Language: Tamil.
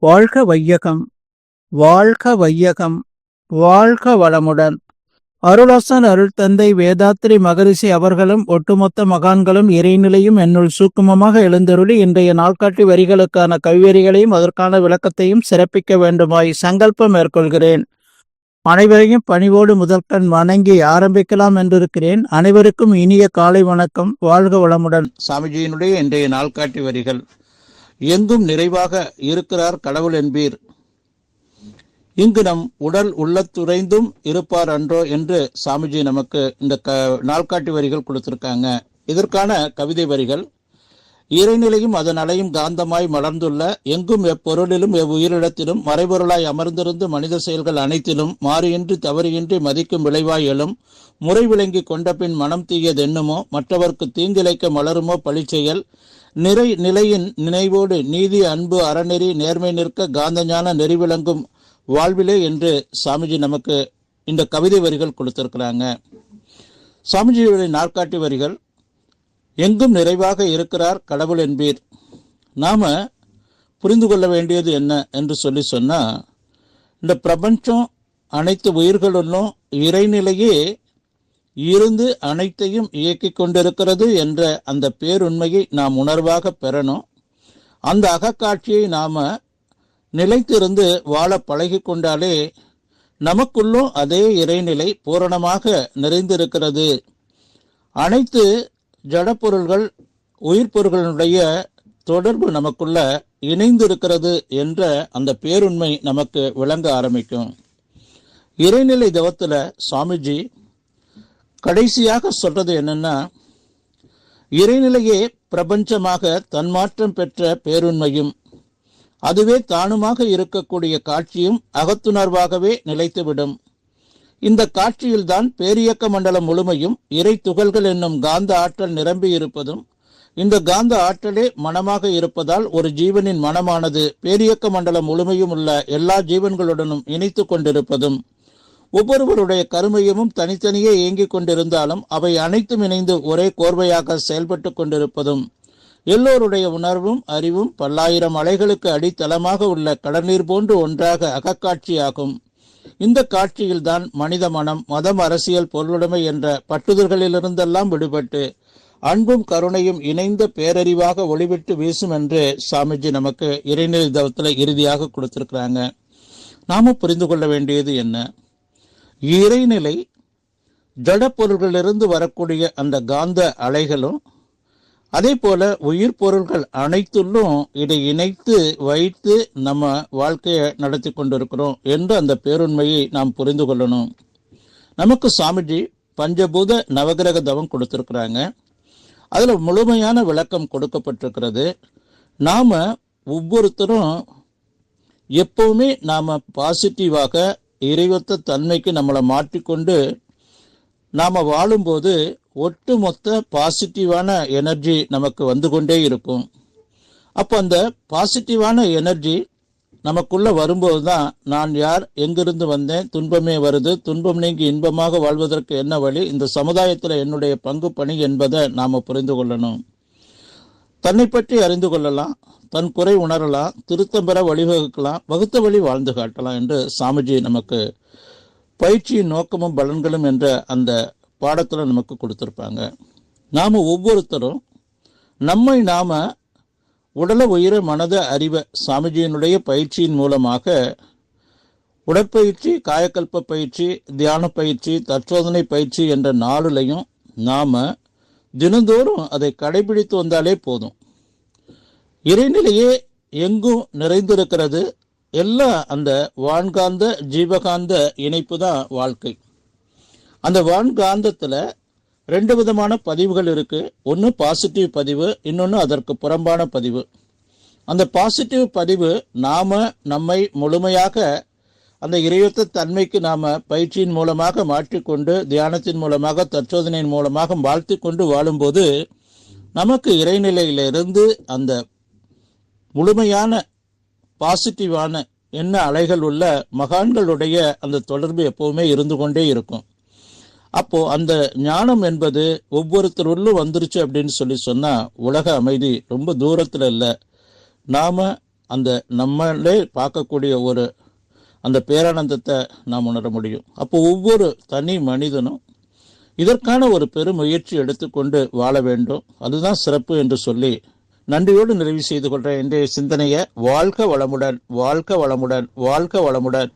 வாழ்க வையகம், வாழ்க வையகம், வாழ்க வளமுடன். அருளாசன் அருள் தந்தை வேதாத்ரி மகரிஷி அவர்களும் ஒட்டுமொத்த மகான்களும் இறைநிலையும் என்னுள் சூக்குமமாக எழுந்தருளி இன்றைய நாள்காட்டி வரிகளுக்கான கவிவரிகளையும் அதற்கான விளக்கத்தையும் சிறப்பிக்க வேண்டுமாய் சங்கல்பம் மேற்கொள்கிறேன். அனைவரையும் பணிவோடு முதற்கண் வணங்கி ஆரம்பிக்கலாம் என்றிருக்கிறேன். அனைவருக்கும் இனிய காலை வணக்கம். வாழ்க வளமுடன். சாமிஜியினுடைய இன்றைய நாள்காட்டி வரிகள். எங்கும் நிறைவாக இருக்கிறார் கடவுள் என்பீர், இங்கு நம் உடல் உள்ளத்துறைந்தும் இருப்பார் அன்றோ என்று சாமிஜி நமக்கு இந்த நாள்காட்டி வரிகள் கொடுத்திருக்காங்க. இதற்கான கவிதை வரிகள். இறைநிலையும் அதன் அலையும் காந்தமாய் மலர்ந்துள்ள எங்கும் எப்பொருளிலும் எவ்வுயிரிடத்திலும் மறைபொருளாய் அமர்ந்திருந்து மனித செயல்கள் அனைத்திலும் மாறியின்றி தவறியின்றி மதிக்கும் விளைவாய் எழும் முறை விளங்கி கொண்ட பின் மனம் தீயதென்னுமோ மற்றவர்க்கு தீங்கிழைக்க மலருமோ பழிச்செயல் நிலையின் நினைவோடு நீதி அன்பு அறநெறி நேர்மை நிற்க காந்தஞான நெறி விளங்கும் வாழ்விலே என்று சாமிஜி நமக்கு இந்த கவிதை வரிகள் கொடுத்திருக்கிறாங்க. சாமிஜியுடைய நாள்காட்டி வரிகள். எங்கும் நிறைவாக இருக்கிறார் கடவுள் என்பீர். நாம புரிந்து கொள்ள வேண்டியது என்ன என்று சொன்னா, இந்த பிரபஞ்சம் அனைத்து உயிர்களும் இறைநிலையே இருந்து அனைத்தையும் இயக்கி கொண்டிருக்கிறது என்ற அந்த பேருண்மையை நாம் உணர்வாக பெறணும். அந்த அகக்காட்சியை நாம நிலைத்திருந்து வாழ பழகி கொண்டாலே நமக்குள்ளும் அதே இறைநிலை பூரணமாக நிறைந்திருக்கிறது. அனைத்து ஜடப்பொருள்கள் உயிர் பொருள்களுடைய தொடர்பு நமக்குள்ள இணைந்திருக்கிறது என்ற அந்த பேருண்மை நமக்கு விளங்க ஆரம்பிக்கும். இறைநிலை தவத்துல சாமிஜி கடைசியாக சொல்றது என்னன்னா, இறைநிலையே பிரபஞ்சமாக தன்மாற்றம் பெற்ற பேருண்மையும் அதுவே தானுமாக இருக்கக்கூடிய காட்சியும் அகத்துணர்வாகவே நிலைத்துவிடும். இந்த காட்சியில்தான் பேரியக்க மண்டலம் முழுமையும் இறை துகள்கள் என்னும் காந்த ஆற்றல் நிரம்பி இருப்பதும், இந்த காந்த ஆற்றலே மனமாக இருப்பதால் ஒரு ஜீவனின் மனமானது பேரியக்க மண்டலம் முழுமையும் உள்ள எல்லா ஜீவன்களுடனும் இணைத்து கொண்டிருப்பதும், ஒவ்வொருவருடைய கருமையமும் தனித்தனியே இயங்கிக் கொண்டிருந்தாலும் அவை அனைத்தும் இணைந்து ஒரே கோர்வையாக செயல்பட்டு கொண்டிருப்பதும், எல்லோருடைய உணர்வும் அறிவும் பல்லாயிரம் அலைகளுக்கு அடித்தளமாக உள்ள கடல்நீர் போன்று ஒன்றாக அகக்காட்சியாகும். இந்த காட்சியில்தான் மனித மனம் மதம் அரசியல் பொருளுடைமை என்ற பட்டுதல்களிலிருந்தெல்லாம் விடுபட்டு அன்பும் கருணையும் இணைந்த பேரறிவாக ஒளிவிட்டு வீசும் என்று சாமிஜி நமக்கு இறைநிலை தவத்துல இறுதியாக கொடுத்திருக்கிறாங்க. நாம புரிந்து கொள்ள வேண்டியது என்ன? இறைநிலை ஜட பொருள்களிலிருந்து வரக்கூடிய அந்த காந்த அலைகளும் அதே போல உயிர் பொருள்கள் அனைத்துள்ளும் இதை இணைத்து வைத்து நம்ம வாழ்க்கையை நடத்தி கொண்டிருக்கிறோம் என்று அந்த பேருண்மையை நாம் புரிந்து கொள்ளணும். நமக்கு சாமிஜி பஞ்சபூத நவகிரக தவம் கொடுத்திருக்கிறாங்க. அதுல முழுமையான விளக்கம் கொடுக்கப்பட்டிருக்கிறது. நாம ஒவ்வொருத்தரும் எப்பவுமே நாம பாசிட்டிவாக இறைவத்த தன்மைக்கு நம்மளை மாற்றிக்கொண்டு நாம வாழும்போது ஒட்டுமொத்த பாசிட்டிவான எனர்ஜி நமக்கு வந்து கொண்டே இருக்கும். அப்போ அந்த பாசிட்டிவான எனர்ஜி நமக்குள்ள வரும்போது தான் நான் யார், எங்கிருந்து வந்தேன், துன்பமே வருது, துன்பம் நீங்கி இன்பமாக வாழ்வதற்கு என்ன வழி, இந்த சமுதாயத்தில் என்னுடைய பங்கு பணி என்பதை நாம புரிந்து கொள்ளணும். தன்னை பற்றி அறிந்து கொள்ளலாம், தன் குறை உணரலாம், திருத்தம் பெற வழிவகுக்கலாம், வகுத்த வழி வாழ்ந்து காட்டலாம் என்று சாமிஜி நமக்கு பயிற்சியின் நோக்கமும் பலன்களும் என்ற அந்த பாடத்துல நமக்கு கொடுத்திருப்பாங்க. நாம ஒவ்வொருத்தரும் நம்மை நாம உடல உயிர மனத அறிவ சாமிஜியினுடைய பயிற்சியின் மூலமாக உடற்பயிற்சி, காயக்கல்ப பயிற்சி, தியான பயிற்சி, தற்சோதனை பயிற்சி என்ற நாளுலையும் நாம தினந்தோறும் அதை கடைபிடித்து வந்தாலே போதும். இறைநிலையே எங்கும் நிறைந்திருக்கிறது. எல்லா அந்த வான்காந்த ஜீவகாந்த இணைப்பு தான் வாழ்க்கை. அந்த வான்காந்தத்துல 2 விதமான பதிவுகள் இருக்கு. ஒன்று பாசிட்டிவ் பதிவு, இன்னொன்று அதற்கு புறம்பான பதிவு. அந்த பாசிட்டிவ் பதிவு நாம நம்மை முழுமையாக அந்த இறையொத்த தன்மைக்கு நாம பயிற்சியின் மூலமாக மாற்றிக்கொண்டு தியானத்தின் மூலமாக தற்சோதனையின் மூலமாக வாழ்த்தி கொண்டு வாழும்போது நமக்கு இறைநிலையிலிருந்து அந்த முழுமையான பாசிட்டிவான எண்ண அலைகள் உள்ள மகான்களுடைய அந்த தொடர்பு எப்பவுமே இருந்து கொண்டே இருக்கும். அப்போ அந்த ஞானம் என்பது ஒவ்வொருத்தருள்ளும் வந்துருச்சு அப்படின்னு சொன்னா உலக அமைதி ரொம்ப தூரத்துல இல்லை. நாம அந்த நம்மளே பார்க்கக்கூடிய ஒரு அந்த பேரானந்தத்தை நாம் உணர முடியும். அப்போ ஒவ்வொரு தனி மனிதனும் இதற்கான ஒரு பெருமுயற்சி எடுத்துக்கொண்டு வாழ வேண்டும். அதுதான் சிறப்பு என்று சொல்லி நன்றியோடு நிறைவு செய்து கொள்ற இன்றைய சிந்தனையை வாழ்க வளமுடன், வாழ்க வளமுடன், வாழ்க வளமுடன்.